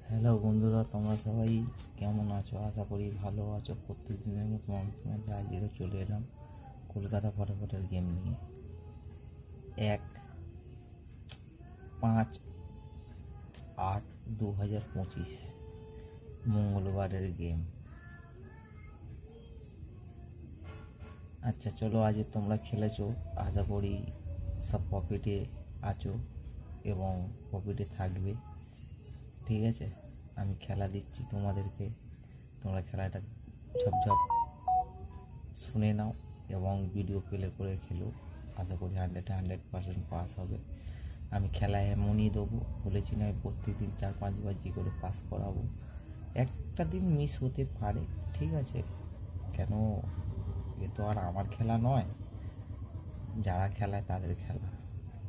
Hello বন্ধুরা, তোমরা সবাই কেমন আছো? আশা করি ভালো আছো। প্রত্যেক দিনের মতো মাঝে আজকেও চলে এলাম কলকাতা ফটাফটের গেম নিয়ে। 1/8/2025 মঙ্গলবারের গেম। আচ্ছা চলো, আজ তোমরা খেলেছো, আশা করি সব প্রফিটে আছো এবং প্রফিটে থাকবে। ঠিক আছে, আমি খেলা দিচ্ছি তোমাদেরকে, তোমরা খেলাটা ঝপঝপ শুনে নাও এবং ভিডিও প্লে করে খেলো। আশা করি 100% পাস হবে। আমি খেলায় এমনই দেবো, বলেছি না প্রত্যেকদিন 4-5 বার জি করে পাস করাবো। একটা দিন মিস হতে পারে, ঠিক আছে, কেন এ তো আর আমার খেলা নয়, যারা খেলায় তাদের খেলা।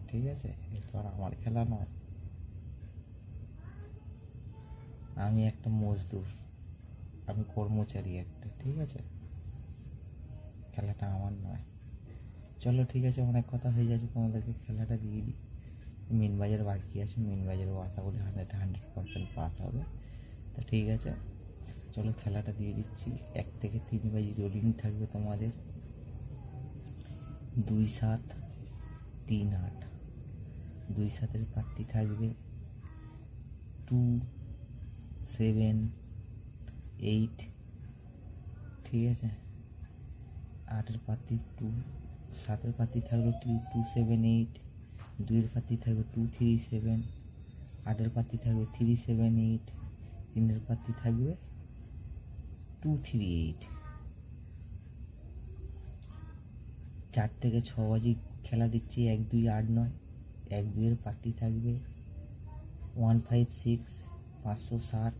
ঠিক আছে, এ তো আর আমার খেলা নয়। আমি একটা মজদুর, আমি কর্মচারী একটা, ঠিক আছে, খেলাটা আমার নয়। চলো ঠিক আছে, অনেক কথা হয়ে যাচ্ছে, তোমাদেরকে খেলাটা দিয়ে দিই। মিন বাজার বাকি আছে, মিন বাজারও আশা করি 100% পাস হবে। তা ঠিক আছে, চলো খেলাটা দিয়ে দিচ্ছি। 1 থেকে 3 বাজি রোলিং থাকবে তোমাদের। 2-7-3-8, 2-7-এর প্রার্থী থাকবে 2-7-8, ঠিক আছে। 8-এর প্রার্থী 7-এর প্রার্থী থাকবে 2-7-8, 2-এর প্রার্থী থাকবে 2-3-7, 8-এর প্রার্থী থাকবে 3-7-8, 3-এর প্রার্থী থাকবে 2-3-8। 4 থেকে 6 বাজি খেলা দিচ্ছি, 1-2-8-9। 1-2-এর প্রার্থী থাকবে 1-5-6, 560,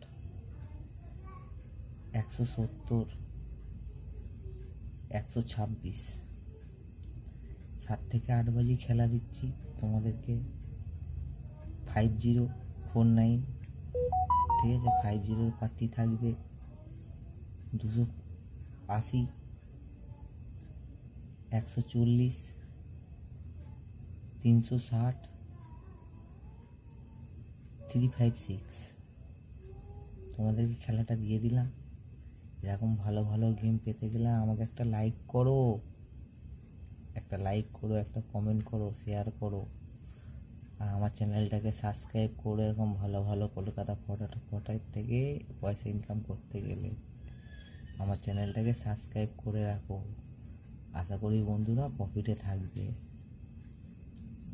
170, 126। 7 থেকে 8 বাজি খেলা দিচ্ছি তোমাদেরকে 5049, ঠিক আছে। 50-এর প্রার্থী থাকবে 280, 140, 360, 356। তোমাদেরকে খেলাটা দিয়ে দিলাম। এরকম ভালো ভালো গেম পেতে গেলে আমাকে একটা লাইক করো, একটা কমেন্ট করো, শেয়ার করো, আর আমার চ্যানেলটাকে সাবস্ক্রাইব করে এরকম ভালো ভালো কলকাতা ফটাফট থেকে পয়সা ইনকাম করতে গেলে আমার চ্যানেলটাকে সাবস্ক্রাইব করে রাখো। আশা করি বন্ধুরা প্রফিটে থাকবে,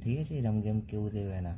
ঠিক আছে। এরকম গেম কেউ দেবে না।